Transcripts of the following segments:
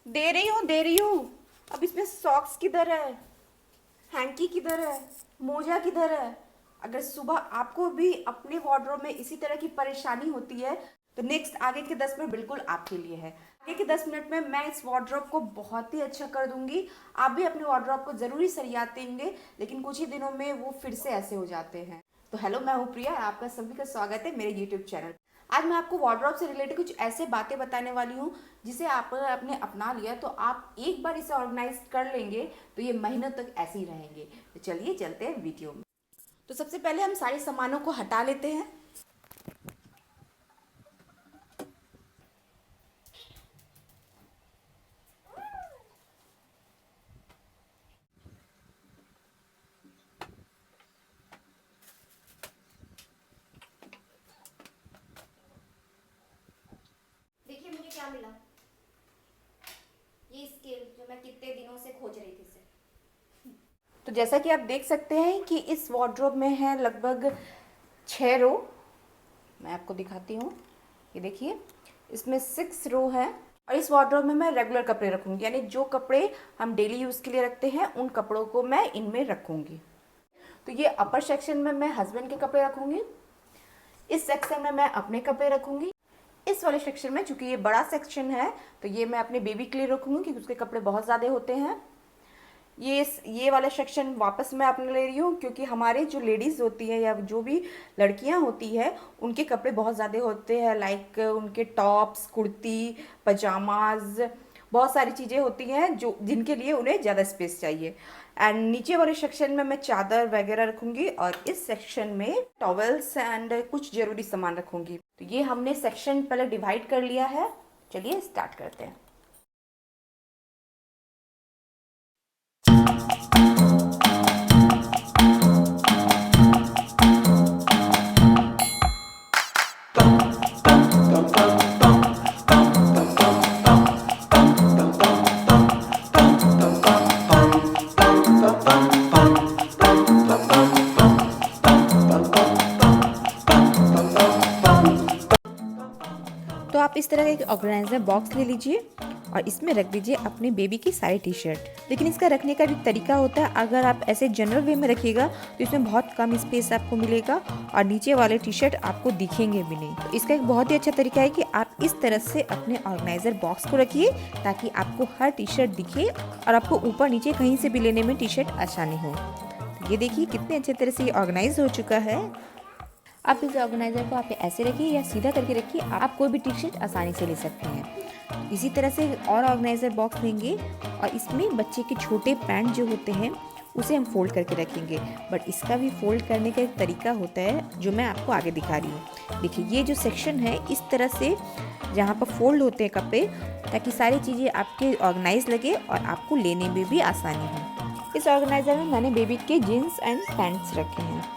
दे रही हूँ। अब इसमें सॉक्स किधर है, हैंकी किधर है, मोजा किधर है? अगर सुबह आपको भी अपने वार्डरोब में इसी तरह की परेशानी होती है तो नेक्स्ट आगे के 10 मिनट बिल्कुल आपके लिए है। आगे के 10 मिनट में मैं इस वार्डरोब को बहुत ही अच्छा कर दूंगी। आप भी अपने वार्डरोब को जरूरी सरियाते होंगे, लेकिन कुछ ही दिनों में वो फिर से ऐसे हो जाते हैं। तो हेलो, मैं हूँ प्रिया, आपका सभी का स्वागत है मेरे यूट्यूब चैनल। आज मैं आपको वार्डरोब से रिलेटेड कुछ ऐसे बातें बताने वाली हूँ जिसे आप आपने अपना लिया तो आप एक बार इसे ऑर्गेनाइज कर लेंगे तो ये महीनों तक ऐसे ही रहेंगे। तो चलिए चलते हैं वीडियो में। तो सबसे पहले हम सारे सामानों को हटा लेते हैं। देखिए मुझे क्या मिला। ये स्केल जो मैं कितने दिनों से खोज रही थी इसे। तो जैसा कि आप देख सकते हैं कि इस वार्डरोब में है लगभग 6 रो। मैं आपको दिखाती हूँ, ये देखिए, इसमें 6 रो है। और इस वार्डरोब में मैं रेगुलर कपड़े रखूंगी, यानी जो कपड़े हम डेली यूज़ के लिए रखते हैं उन कपड़ों को मैं इनमें रखूंगी। तो ये अपर सेक्शन में मैं हस्बैंड के कपड़े रखूंगी, इस सेक्शन में मैं अपने कपड़े रखूंगी, इस वाले सेक्शन में, चूंकि ये बड़ा सेक्शन है तो ये मैं अपने बेबी के लिए रखूंगी क्योंकि उसके कपड़े बहुत ज़्यादा होते हैं। ये वाला सेक्शन वापस मैं अपने ले रही हूँ क्योंकि हमारे जो लेडीज़ होती है या जो भी लड़कियाँ होती है उनके कपड़े बहुत ज़्यादा होते हैं, लाइक उनके टॉप्स, कुर्ती, पजामाज, बहुत सारी चीज़ें होती हैं जो जिनके लिए उन्हें ज़्यादा स्पेस चाहिए। एंड नीचे वाले सेक्शन में मैं चादर वगैरह रखूँगी और इस सेक्शन में टॉवेल्स एंड कुछ ज़रूरी सामान रखूँगी। तो ये हमने सेक्शन पहले डिवाइड कर लिया है। चलिए स्टार्ट करते हैं। तो आप इस तरह का एक ऑर्गेनाइजर बॉक्स ले लीजिए और इसमें रख दीजिए अपने बेबी की सारी टी शर्ट। लेकिन इसका रखने का भी तरीका होता है, अगर आप ऐसे जनरल वे में रखिएगा तो इसमें बहुत कम स्पेस आपको मिलेगा और नीचे वाले टी शर्ट आपको दिखेंगे भी नहीं। तो इसका एक बहुत ही अच्छा तरीका है कि आप इस तरह से अपने ऑर्गेनाइजर बॉक्स को रखिए ताकि आपको हर टी शर्ट दिखे और आपको ऊपर नीचे कहीं से भी लेने में टी शर्ट आसानी हो। तो ये देखिए कितने अच्छे तरह से ये ऑर्गेनाइज हो चुका है। आप इस ऑर्गेनाइजर को आप ऐसे रखिए या सीधा करके रखिए, आप कोई भी टी शर्ट आसानी से ले सकते हैं। इसी तरह से और ऑर्गेनाइजर बॉक्स लेंगे और इसमें बच्चे के छोटे पैंट जो होते हैं उसे हम फोल्ड करके रखेंगे। बट इसका भी फोल्ड करने का एक तरीका होता है जो मैं आपको आगे दिखा रही हूँ। देखिए ये जो सेक्शन है इस तरह से जहाँ पर फोल्ड होते हैं कपड़े, ताकि सारी चीज़ें आपके ऑर्गेनाइज लगे और आपको लेने में भी आसानी हो। इस ऑर्गेनाइजर में मैंने बेबी के जीन्स एंड पैंट्स रखे हैं।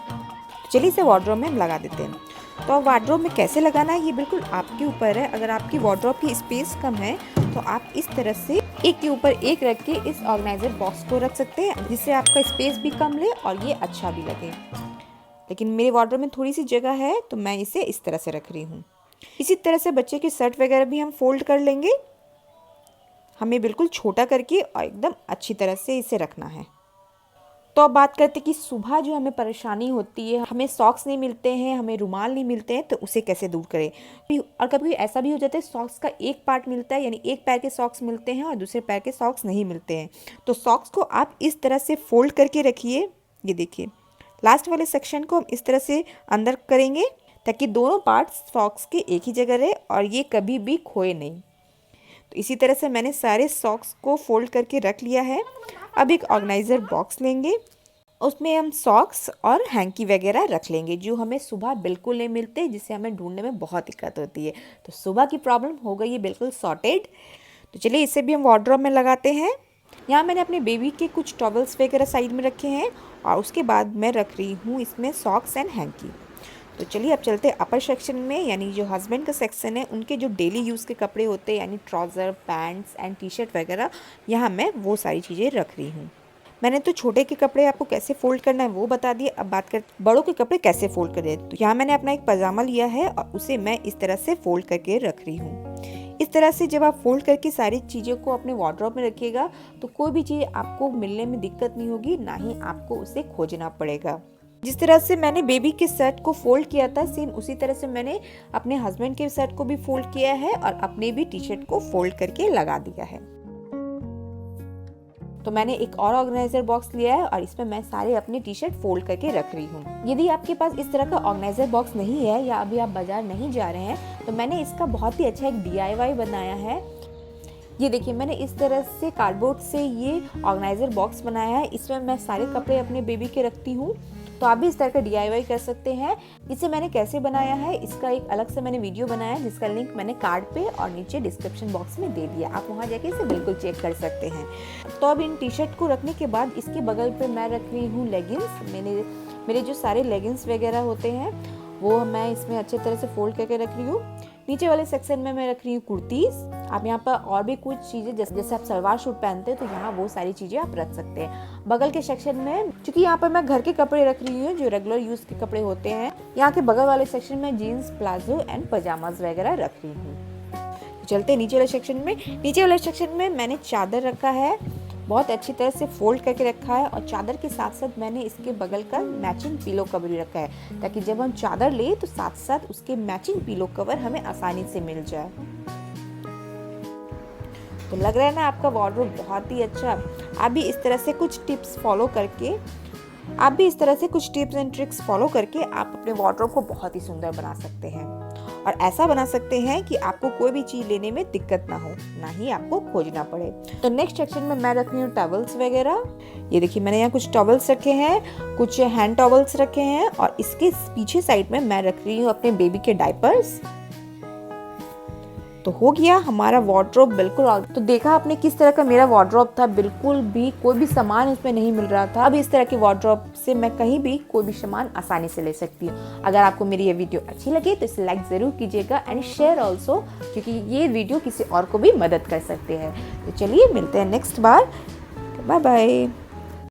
चलिए इसे वार्डरोब में हम लगा देते हैं। तो अब वार्डरोब में कैसे लगाना है ये बिल्कुल आपके ऊपर है। अगर आपकी वार्डरोब की स्पेस कम है तो आप इस तरह से एक के ऊपर एक रख के इस ऑर्गेनाइजर बॉक्स को रख सकते हैं, जिससे आपका स्पेस भी कम ले और ये अच्छा भी लगे। लेकिन मेरे वार्डरोब में थोड़ी सी जगह है तो मैं इसे इस तरह से रख रही हूँ। इसी तरह से बच्चे की शर्ट वगैरह भी हम फोल्ड कर लेंगे। हमें बिल्कुल छोटा करके और एकदम अच्छी तरह से इसे रखना है। तो अब बात करते हैं कि सुबह जो हमें परेशानी होती है, हमें सॉक्स नहीं मिलते हैं, हमें रुमाल नहीं मिलते हैं, तो उसे कैसे दूर करें। और कभी ऐसा भी हो जाता है सॉक्स का एक पार्ट मिलता है, यानी एक पैर के सॉक्स मिलते हैं और दूसरे पैर के सॉक्स नहीं मिलते हैं। तो सॉक्स को आप इस तरह से फोल्ड करके रखिए। ये देखिए लास्ट वाले सेक्शन को हम इस तरह से अंदर करेंगे ताकि दोनों पार्ट सॉक्स के एक ही जगह रहे और ये कभी भी खोए नहीं। तो इसी तरह से मैंने सारे सॉक्स को फोल्ड करके रख लिया है। अब एक ऑर्गेनाइजर बॉक्स लेंगे, उसमें हम सॉक्स और हैंकी वगैरह रख लेंगे जो हमें सुबह बिल्कुल नहीं मिलते, जिससे हमें ढूंढने में बहुत दिक्कत होती है। तो सुबह की प्रॉब्लम हो गई है बिल्कुल सॉर्टेड। तो चलिए इसे भी हम वार्डरोब में लगाते हैं। यहाँ मैंने अपने बेबी के कुछ टॉवल्स वगैरह साइड में रखे हैं और उसके बाद मैं रख रही हूँ इसमें सॉक्स एंड हैंकी। तो चलिए अब चलते हैं अपर सेक्शन में, यानी जो हस्बैंड का सेक्शन है, उनके जो डेली यूज़ के कपड़े होते हैं यानी trouser, pants and T shirt वगैरह, यहाँ मैं वो सारी चीज़ें रख रही हूँ। मैंने तो छोटे के कपड़े आपको कैसे फोल्ड करना है वो बता दिए। अब बात करते बड़ों के कपड़े कैसे फोल्ड करें। तो यहाँ मैंने अपना एक पजामा लिया है और उसे मैं इस तरह से फोल्ड करके रख रही हूँ। इस तरह से जब आप फोल्ड करके सारी चीज़ों को अपने वार्डरोब में रखिएगा तो कोई भी चीज़ आपको मिलने में दिक्कत नहीं होगी, ना ही आपको उसे खोजना पड़ेगा। जिस तरह से मैंने बेबी के शर्ट को फोल्ड किया था, सेम उसी तरह से मैंने अपने हस्बैंड के शर्ट को भी फोल्ड किया है और अपने भी टी शर्ट को फोल्ड करके लगा दिया है। तो मैंने एक और ऑर्गेनाइजर बॉक्स लिया है और इसमें मैं सारे अपने टी शर्ट फोल्ड करके रख रही हूँ। यदि आपके पास इस तरह का ऑर्गेनाइजर बॉक्स नहीं है या अभी आप बाजार नहीं जा रहे हैं तो मैंने इसका बहुत ही अच्छा एक DIY बनाया है। ये देखिए, मैंने इस तरह से कार्डबोर्ड से ये ऑर्गेनाइजर बॉक्स बनाया है। इसमें मैं सारे कपड़े अपने बेबी के रखती हूँ, तो आप भी इस तरह का DIY कर सकते हैं। इसे मैंने कैसे बनाया है इसका एक अलग से मैंने वीडियो बनाया है, जिसका लिंक मैंने कार्ड पे और नीचे डिस्क्रिप्शन बॉक्स में दे दिया। आप वहां जाके इसे बिल्कुल चेक कर सकते हैं। तो अब इन टी शर्ट को रखने के बाद इसके बगल पे मैं रख रही हूँ लेगिंग्स। मेरे जो सारे लेगिंग्स वगैरह होते हैं वो मैं इसमें अच्छे तरह से फोल्ड करके रख रही हूँ। नीचे वाले सेक्शन में मैं रख रही हूँ कुर्तीज़। आप यहाँ पर और भी कुछ चीज़ें जैसे आप सलवार सूट पहनते हैं तो यहाँ वो सारी चीज़ें आप रख सकते हैं। बगल के सेक्शन में, क्योंकि यहाँ पर मैं घर के कपड़े रख रही हूँ जो रेगुलर यूज़ के कपड़े होते हैं, यहाँ के बगल वाले सेक्शन में जीन्स, प्लाजो एंड पजामाज वगैरह रख रही हूँ। चलते नीचे वाले सेक्शन में। नीचे वाले सेक्शन में मैंने चादर रखा है, बहुत अच्छी तरह से फोल्ड करके रखा है, और चादर के साथ साथ मैंने इसके बगल का मैचिंग पिलो कवर भी रखा है, ताकि जब हम चादर ले तो साथ साथ उसके मैचिंग पिलो कवर हमें आसानी से मिल जाए। तो लग रहा है ना आपका वार्डरोब बहुत ही अच्छा। आप भी इस तरह से कुछ टिप्स एंड ट्रिक्स फॉलो करके आप अपने वार्डरोब को बहुत ही सुंदर बना सकते हैं, और ऐसा बना सकते हैं कि आपको कोई भी चीज़ लेने में दिक्कत ना हो, ना ही आपको खोजना पड़े। तो नेक्स्ट सेक्शन में मैं रख रही हूँ टॉवल्स वगैरह। ये देखिए, मैंने यहाँ कुछ टॉवल्स रखे हैं, कुछ हैंड टॉवल्स रखे हैं, और इसके पीछे साइड में मैं रख रही हूँ अपने बेबी के डायपर्स। तो हो गया हमारा वार्डरोब बिल्कुल। तो देखा आपने किस तरह का मेरा वार्डरोब था, बिल्कुल भी कोई भी सामान इसमें नहीं मिल रहा था। अब इस तरह के वार्डरोब से मैं कहीं भी कोई भी सामान आसानी से ले सकती हूँ। अगर आपको मेरी ये वीडियो अच्छी लगे तो इसे लाइक ज़रूर कीजिएगा एंड शेयर ऑल्सो, क्योंकि ये वीडियो किसी और को भी मदद कर सकते हैं। तो चलिए मिलते हैं नेक्स्ट बार। Bye bye.